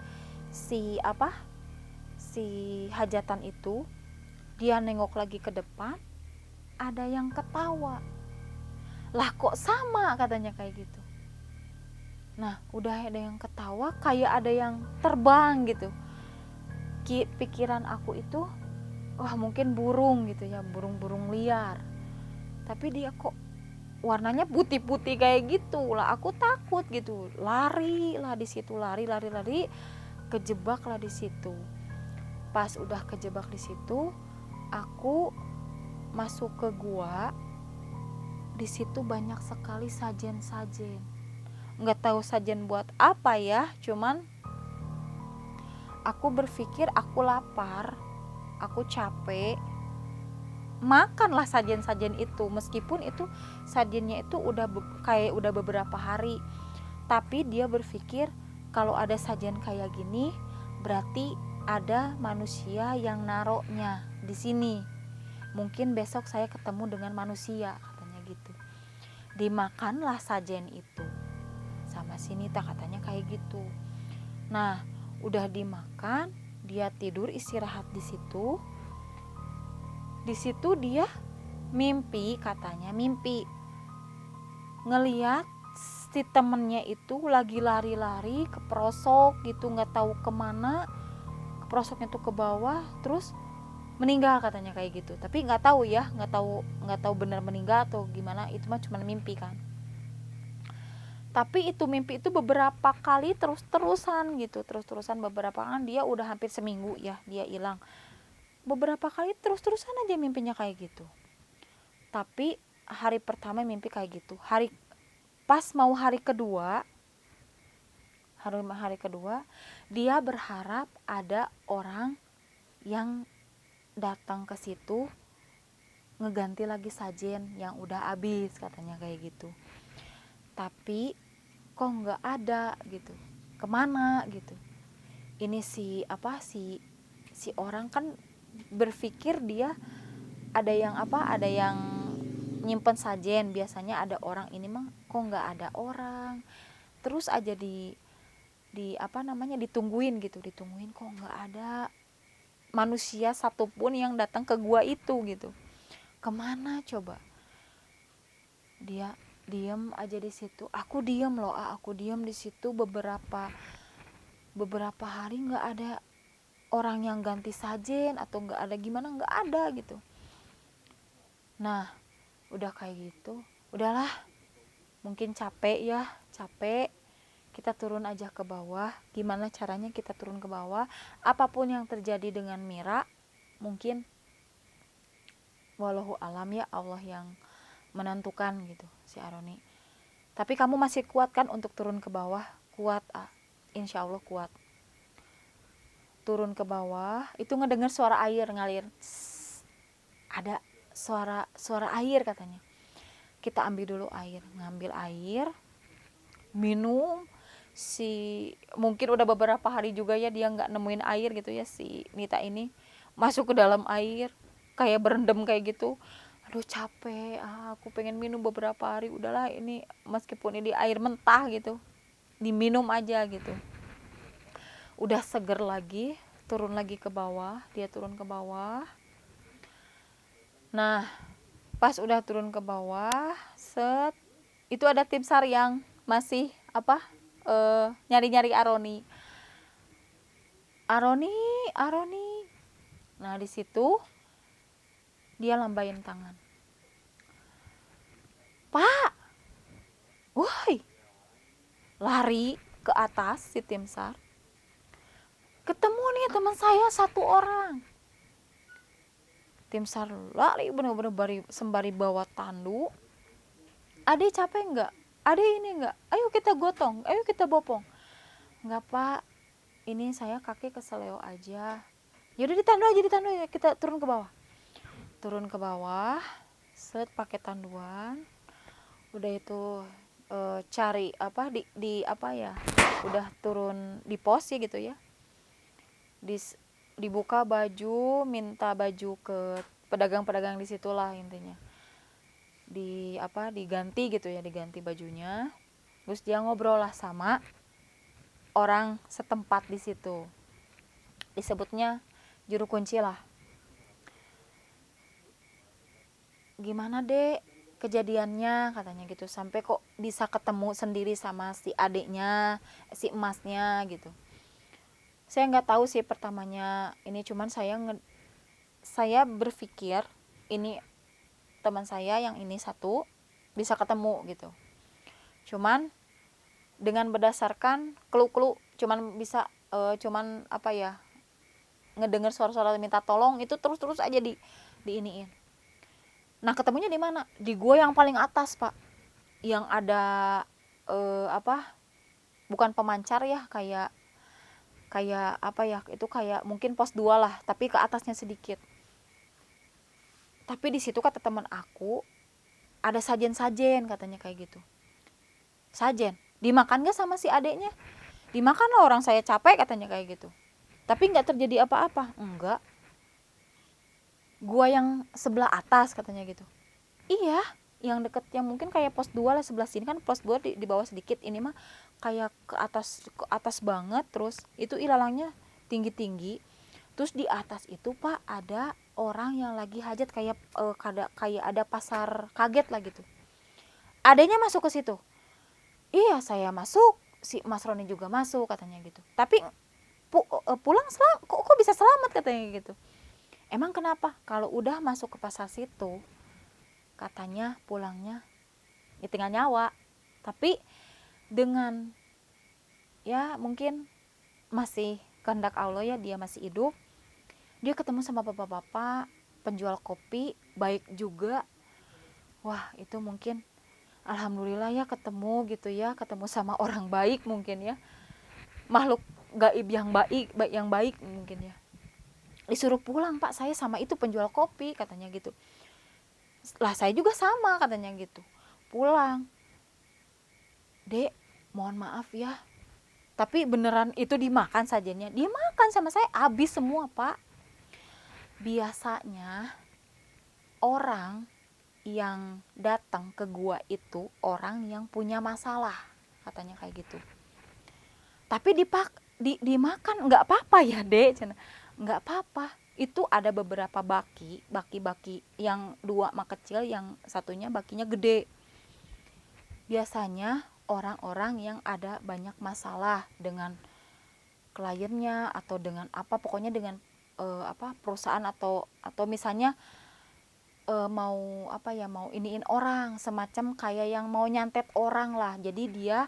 si hajatan itu, dia nengok lagi ke depan, ada yang ketawa. Lah kok sama, katanya kayak gitu. Nah udah ada yang ketawa, kayak ada yang terbang gitu. Pikiran aku itu, wah mungkin burung gitu ya, burung liar. Tapi dia kok warnanya putih-putih kayak gitu lah, aku takut gitu, lari lah di situ, lari, kejebak lah di situ. Pas udah kejebak di situ, aku masuk ke gua. Di situ banyak sekali sajen, nggak tahu sajen buat apa ya, cuman aku berpikir aku lapar, aku capek, makanlah sajen-sajen itu, meskipun itu sajennya itu kayak udah beberapa hari. Tapi dia berpikir kalau ada sajian kayak gini berarti ada manusia yang naroknya di sini. Mungkin besok saya ketemu dengan manusia, katanya gitu. Dimakanlah sajen itu sama si Nita, katanya kayak gitu. Nah, udah dimakan, dia tidur istirahat di situ. Di situ dia mimpi, katanya mimpi ngeliat si temennya itu lagi lari-lari ke pelosok gitu, nggak tahu kemana, ke pelosoknya tuh ke bawah, terus meninggal, katanya kayak gitu. Tapi nggak tahu ya, nggak tahu benar meninggal atau gimana, itu mah cuma mimpi kan. Tapi itu mimpi itu beberapa kali terus-terusan gitu, terus-terusan beberapa kan, dia udah hampir seminggu ya dia hilang. Beberapa kali terus-terusan aja mimpinya kayak gitu. Tapi hari pertama mimpi kayak gitu, pas mau hari kedua dia berharap ada orang yang datang ke situ ngeganti lagi sajen yang udah habis, katanya kayak gitu. Tapi kok nggak ada gitu, kemana gitu. Ini si orang kan berpikir dia ada yang nyimpen sajen, biasanya ada orang, ini mah kok nggak ada orang, terus aja ditungguin gitu, kok nggak ada manusia satupun yang datang ke gua itu gitu. Kemana coba? Dia diem aja di situ. Aku diem di situ beberapa hari, nggak ada orang yang ganti sajen atau nggak ada gimana, nggak ada gitu. Nah, udah kayak gitu, udahlah, mungkin capek, kita turun aja ke bawah. Gimana caranya kita turun ke bawah? Apapun yang terjadi dengan Mira, mungkin wallahu alam ya, Allah yang menentukan gitu si Aroni. Tapi kamu masih kuat kan untuk turun ke bawah? Kuat, insya Allah kuat. Turun ke bawah, itu ngedengar suara air ngalir. Ada suara air, katanya. Kita ngambil air, minum. Mungkin udah beberapa hari juga ya dia nggak nemuin air gitu ya, si Nita ini masuk ke dalam air kayak berendam kayak gitu. Aduh capek, aku pengen minum beberapa hari, udahlah ini meskipun ini air mentah gitu diminum aja gitu. Udah seger lagi, turun lagi ke bawah, dia turun ke bawah. Nah, pas udah turun ke bawah, itu ada tim SAR yang masih nyari-nyari Aroni. Nah, di situ dia lambain tangan. Pak, woi, lari ke atas si tim SAR. Ketemu nih teman saya satu orang. Tim SAR lari bener-bener sembari bawa tandu. Ade capek nggak? Ade ini nggak? Ayo kita gotong, ayo kita bopong. Nggak pak, ini saya kaki keseleo aja. Yaudah ditandu aja, kita turun ke bawah. Pakai tanduan. Udah itu cari udah turun di pos ya gitu ya. Dibuka baju, minta baju ke pedagang-pedagang di situlah intinya. Diganti gitu ya, diganti bajunya. Terus dia ngobrol lah sama orang setempat di situ. Disebutnya juru kunci lah. Gimana dek kejadiannya, katanya gitu, sampai kok bisa ketemu sendiri sama si adiknya, si emasnya gitu. Saya nggak tahu sih pertamanya ini, cuman saya berpikir ini teman saya yang ini satu bisa ketemu gitu. Cuman dengan berdasarkan clue cuman bisa ngedengar suara-suara minta tolong itu terus aja diiniin. Nah, ketemunya di mana? Di gua yang paling atas, Pak. Yang ada bukan pemancar ya, kayak kayak apa ya, itu kayak mungkin pos 2 lah, tapi ke atasnya sedikit. Tapi di situ kata teman aku ada sajen-sajen katanya kayak gitu. Sajen dimakan gak sama si adeknya? Dimakan lah, orang saya capek katanya kayak gitu. Tapi nggak terjadi apa-apa. Enggak, gua yang sebelah atas katanya gitu. Iya, yang deket, yang mungkin kayak pos 2 lah, sebelah sini kan pos 2 di bawah sedikit, ini mah kayak ke atas banget. Terus itu ilalangnya tinggi-tinggi. Terus di atas itu Pak ada orang yang lagi hajat, kayak kayak ada pasar kaget lah gitu. Adanya masuk ke situ. Iya, saya masuk, si Mas Roni juga masuk katanya gitu. Tapi pulang kok bisa selamat katanya gitu. Emang kenapa? Kalau udah masuk ke pasar situ, katanya pulangnya di tengah nyawa. Tapi dengan ya mungkin masih kehendak Allah ya, dia masih hidup. Dia ketemu sama bapak-bapak penjual kopi, baik juga. Wah, itu mungkin alhamdulillah ya ketemu gitu ya, ketemu sama orang baik mungkin ya. Makhluk gaib yang baik mungkin ya. Disuruh pulang Pak, saya sama itu penjual kopi katanya gitu. Lah saya juga sama katanya gitu. Pulang. Dek, mohon maaf ya, tapi beneran itu dimakan sajennya. Dia makan sama saya, habis semua Pak. Biasanya orang yang datang ke gua itu orang yang punya masalah, katanya kayak gitu. Tapi dimakan nggak apa-apa ya Dek, nggak apa-apa. Itu ada beberapa baki yang 2 mah kecil, yang satunya bakinya gede. Biasanya orang-orang yang ada banyak masalah dengan kliennya atau dengan apa, pokoknya dengan perusahaan atau misalnya mau apa ya, mau iniin orang, semacam kayak yang mau nyantet orang lah. Jadi dia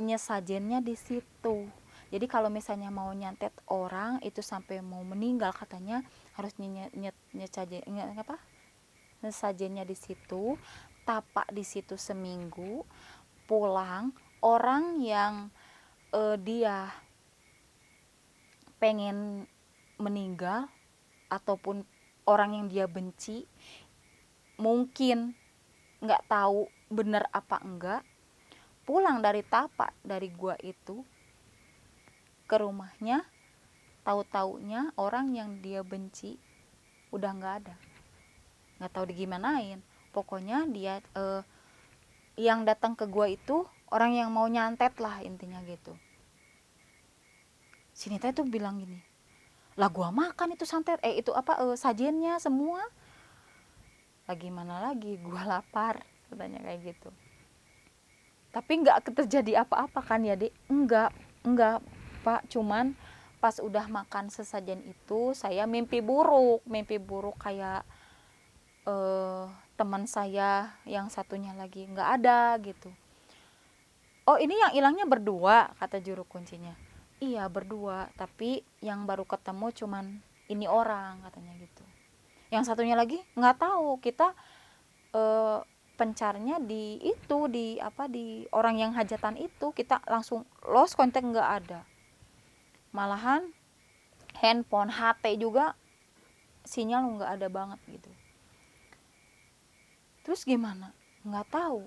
nyesajennya di situ. Jadi kalau misalnya mau nyantet orang itu sampai mau meninggal, katanya harus nyesajennya di situ, tapak di situ seminggu, pulang. Orang yang dia pengen meninggal ataupun orang yang dia benci, mungkin nggak tahu bener apa enggak, pulang dari tapak dari gua itu ke rumahnya, tahu-taunya orang yang dia benci udah nggak ada, nggak tahu digimanain. Pokoknya dia yang datang ke gua itu orang yang mau nyantet lah, intinya gitu. Si Nita itu bilang gini, lah gua makan itu santet, itu sajennya semua, lagi mana lagi, gua lapar, katanya kayak gitu. Tapi nggak terjadi apa-apa kan ya Dek? Enggak Pak, cuman pas udah makan sesajen itu saya mimpi buruk kayak teman saya yang satunya lagi nggak ada gitu. Oh, ini yang hilangnya berdua, kata juru kuncinya. Iya berdua, tapi yang baru ketemu cuman ini orang, katanya gitu. Yang satunya lagi nggak tahu, kita pencarnya di itu, di orang yang hajatan itu, kita langsung lost kontak, nggak ada. Malahan handphone HT juga sinyal nggak ada banget gitu. Terus gimana? Nggak tahu.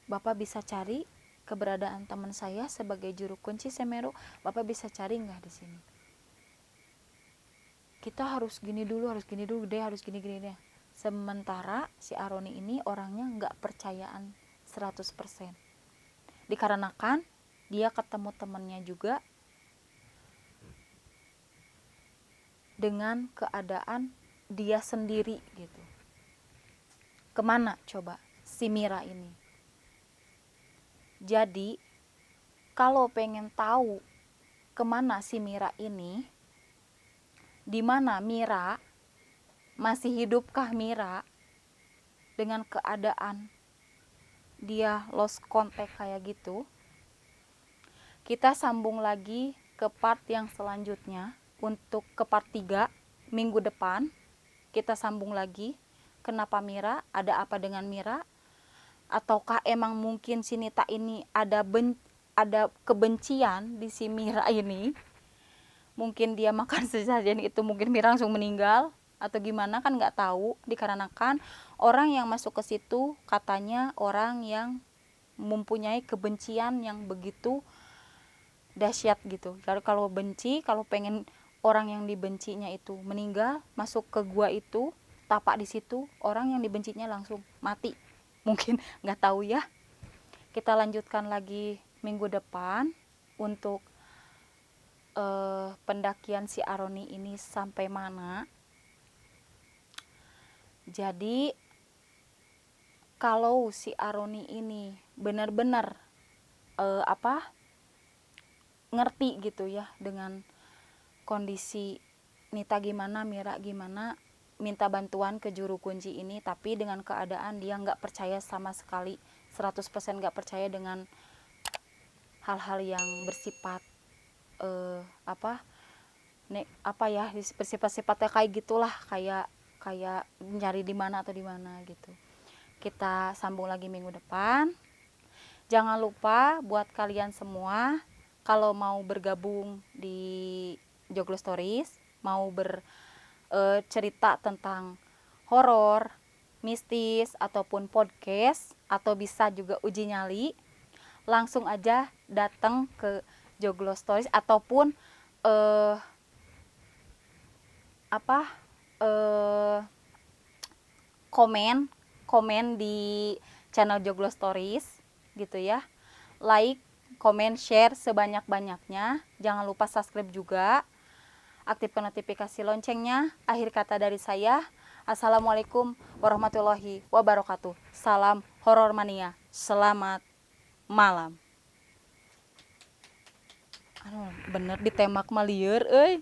Bapak bisa cari keberadaan teman saya sebagai juru kunci Semeru, Bapak bisa cari nggak di sini? Kita harus gini dulu deh, harus gini deh. Sementara si Aroni ini orangnya nggak percayaan 100%. Dikarenakan dia ketemu temannya juga dengan keadaan dia sendiri gitu. Kemana coba si Mira ini? Jadi kalau pengen tahu kemana si Mira ini, di mana Mira, masih hidupkah Mira dengan keadaan dia lost contact kayak gitu, kita sambung lagi ke part yang selanjutnya. Untuk ke part 3 minggu depan kita sambung lagi, kenapa Mira, ada apa dengan Mira, ataukah emang mungkin si Nita ini ada kebencian di si Mira ini, mungkin dia makan sesajen itu mungkin Mira langsung meninggal atau gimana kan nggak tahu, dikarenakan orang yang masuk ke situ katanya orang yang mempunyai kebencian yang begitu dahsyat gitu. Jadi kalau benci, kalau pengen orang yang dibencinya itu meninggal, masuk ke gua itu, tapak di situ, orang yang dibencinya langsung mati. Mungkin nggak tahu ya. Kita lanjutkan lagi minggu depan untuk pendakian si Aroni ini sampai mana. Jadi kalau si Aroni ini benar-benar ngerti gitu ya dengan kondisi Nita gimana, Mira gimana, minta bantuan ke juru kunci ini, tapi dengan keadaan dia nggak percaya sama sekali, 100% nggak percaya dengan hal-hal yang bersifat bersifat-sifatnya kayak gitulah, kayak nyari di mana atau di mana gitu. Kita sambung lagi minggu depan. Jangan lupa buat kalian semua, kalau mau bergabung di Joglo Stories, mau bercerita tentang horor, mistis ataupun podcast, atau bisa juga uji nyali, langsung aja datang ke Joglo Stories ataupun komen di channel Joglo Stories gitu ya. Like, komen, share sebanyak-banyaknya. Jangan lupa subscribe juga. Aktifkan notifikasi loncengnya. Akhir kata dari saya, assalamualaikum warahmatullahi wabarakatuh. Salam horor mania. Selamat malam. Bener ditembak mah lieur euy.